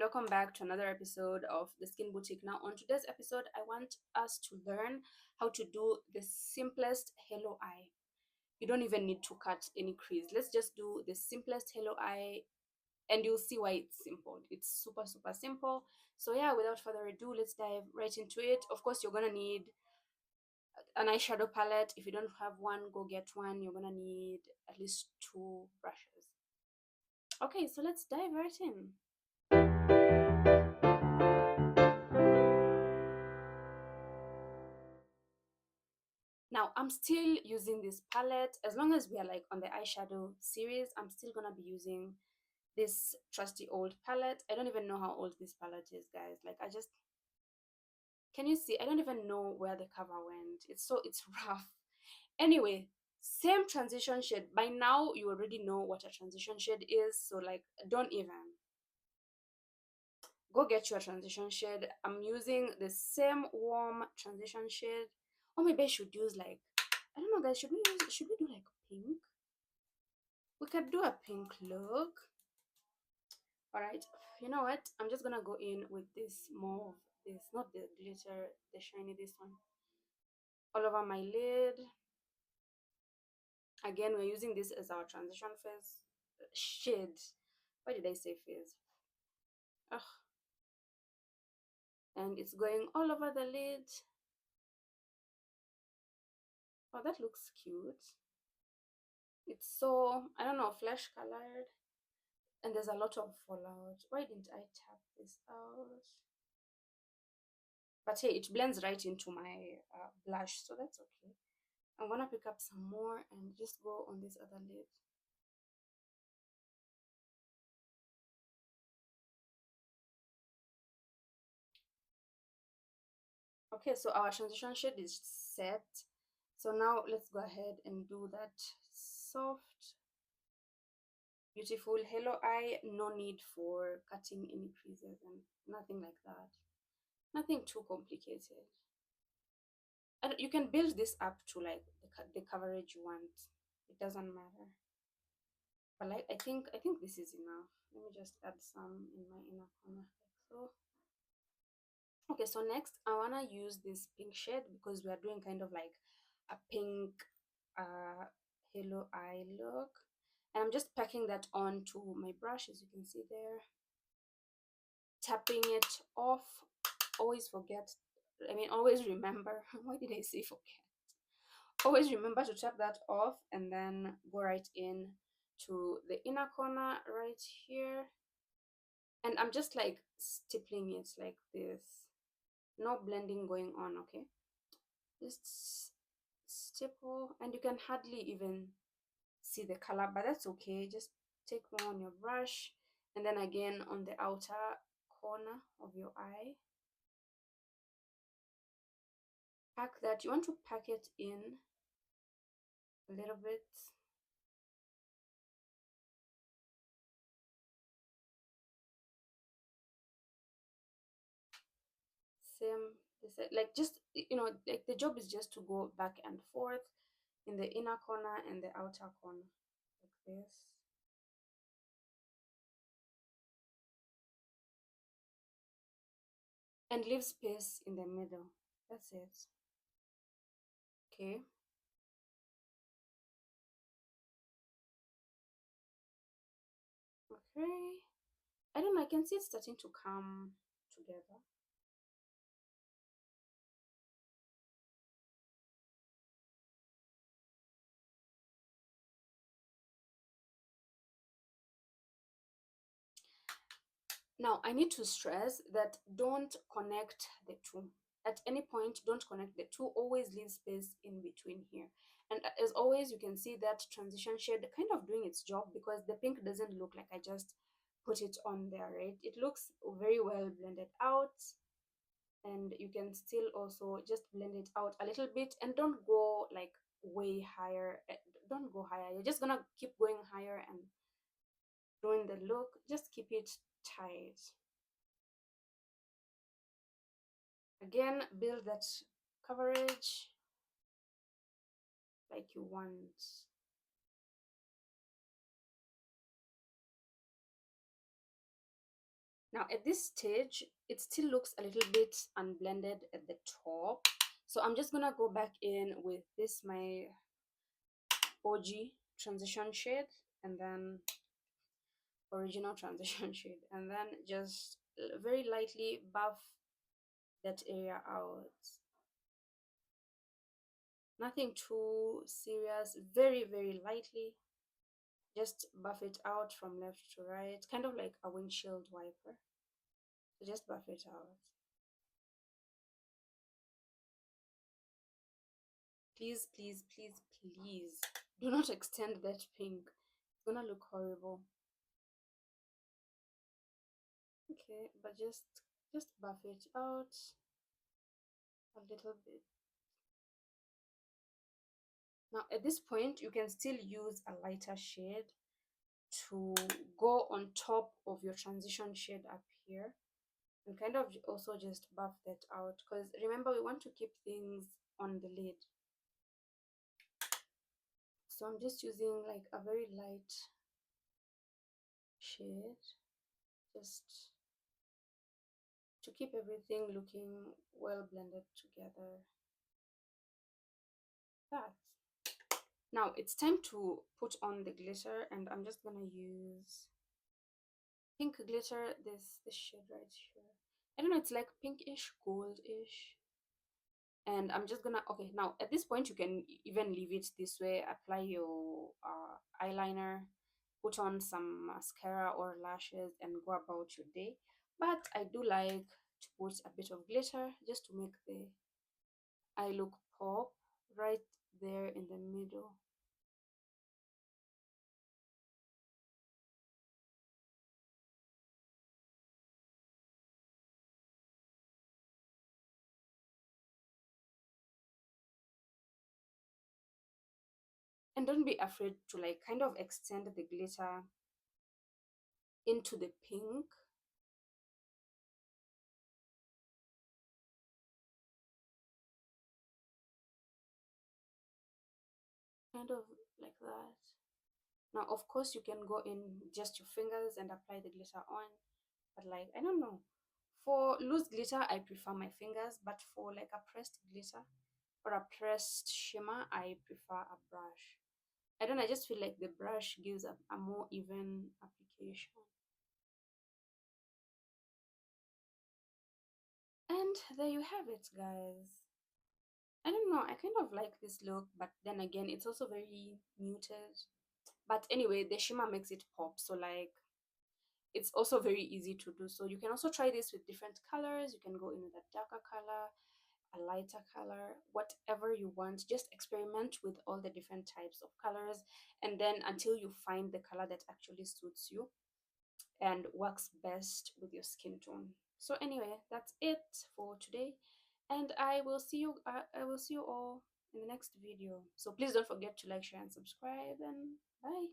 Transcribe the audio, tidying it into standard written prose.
welcome back to another episode of the Skin Boutique. Now, on today's episode, I want us to learn how to do the simplest halo eye. You don't even need to cut any crease. Let's just do the simplest halo eye, and you'll see why it's simple. It's super, super simple. So, yeah, without further ado, let's dive right into it. Of course, you're gonna need an eyeshadow palette. If you don't have one, go get one. You're gonna need at least two brushes. Okay, so let's dive right in. Now, I'm still using this palette. As long as we are like on the eyeshadow series, I'm still gonna be using this trusty old palette. I don't even know how old this palette is, guys. Like, can you see? I don't even know where the cover went. It's rough. Anyway, same transition shade. By now, you already know what a transition shade is. So, like, don't even go get your transition shade. I'm using the same warm transition shade. Or maybe I should use like, I don't know, guys. Should we do like pink? We could do a pink look. All right. You know what? I'm just gonna go in with this mauve. This, not the glitter, the shiny. This one all over my lid. Again, we're using this as our transition phase shade. Why did I say phase? Ugh. And it's going all over the lid. Oh, that looks cute. It's so, I don't know, flesh colored. And there's a lot of fallout. Why didn't I tap this out? But hey, it blends right into my blush, so that's okay. I'm gonna pick up some more and just go on this other lid. Okay, so our transition shade is set. So now let's go ahead and do that soft, beautiful halo eye. No need for cutting any creases and nothing like that. Nothing too complicated. And you can build this up to like the coverage you want. It doesn't matter. But like I think this is enough. Let me just add some in my inner corner like so. Okay, so next I wanna use this pink shade because we are doing kind of like a pink uh halo eye look. And I'm just packing that onto my brush, as you can see there. Tapping it off. Always forget, always remember. Why did I say forget? Always remember to tap that off and then go right in to the inner corner right here. And I'm just like stippling it like this. No blending going on, okay? Just stipple, and you can hardly even see the color, but that's okay. Just take more on your brush, and then again on the outer corner of your eye. Pack that. You want to pack it in a little bit. Same, like just like the job is just to go back and forth in the inner corner and the outer corner like this, and leave space in the middle. That's it. Okay. Okay. I don't know, I can see it starting to come together. Now, I need to stress that don't connect the two. At any point, don't connect the two. Always leave space in between here. And as always, you can see that transition shade kind of doing its job because the pink doesn't look like I just put it on there, right? It looks very well blended out. And you can still also just blend it out a little bit and don't go like way higher. Don't go higher. You're just gonna keep going higher and doing the look. Just keep it tight. Again, build that coverage like you want. Now at this stage, it still looks a little bit unblended at the top. So I'm just gonna go back in with this, my OG transition shade, and then original transition shade, and then just very lightly buff that area out. Nothing too serious, very, very lightly. Just buff it out from left to right, kind of like a windshield wiper. So just buff it out. Please, please, please, please do not extend that pink. It's gonna look horrible. Okay, but just buff it out a little bit. Now at this point, you can still use a lighter shade to go on top of your transition shade up here, and kind of also just buff that out, because remember, we want to keep things on the lid. So I'm just using like a very light shade, just to keep everything looking well blended together. That. Now it's time to put on the glitter, and I'm just gonna use pink glitter, this shade right here. I don't know, it's like pinkish goldish. And I'm just gonna, okay, now at this point you can even leave it this way. Apply your eyeliner, put on some mascara or lashes, and go about your day. But I do like to put a bit of glitter just to make the eye look pop right there in the middle. And don't be afraid to like kind of extend the glitter into the pink, kind of like that. Now of course you can go in just your fingers and apply the glitter on, but like, I don't know, for loose glitter I prefer my fingers, but for like a pressed glitter or a pressed shimmer I prefer a brush. I don't know, I just feel like the brush gives a more even application. And there you have it, guys. I don't know, I kind of like this look, but then again, it's also very muted. But anyway, the shimmer makes it pop, so like, it's also very easy to do. So you can also try this with different colors. You can go in with a darker color, a lighter color, whatever you want. Just experiment with all the different types of colors, and then until you find the color that actually suits you and works best with your skin tone. So anyway, that's it for today, and I will see you all in the next video. So please don't forget to like, share, and subscribe, and bye.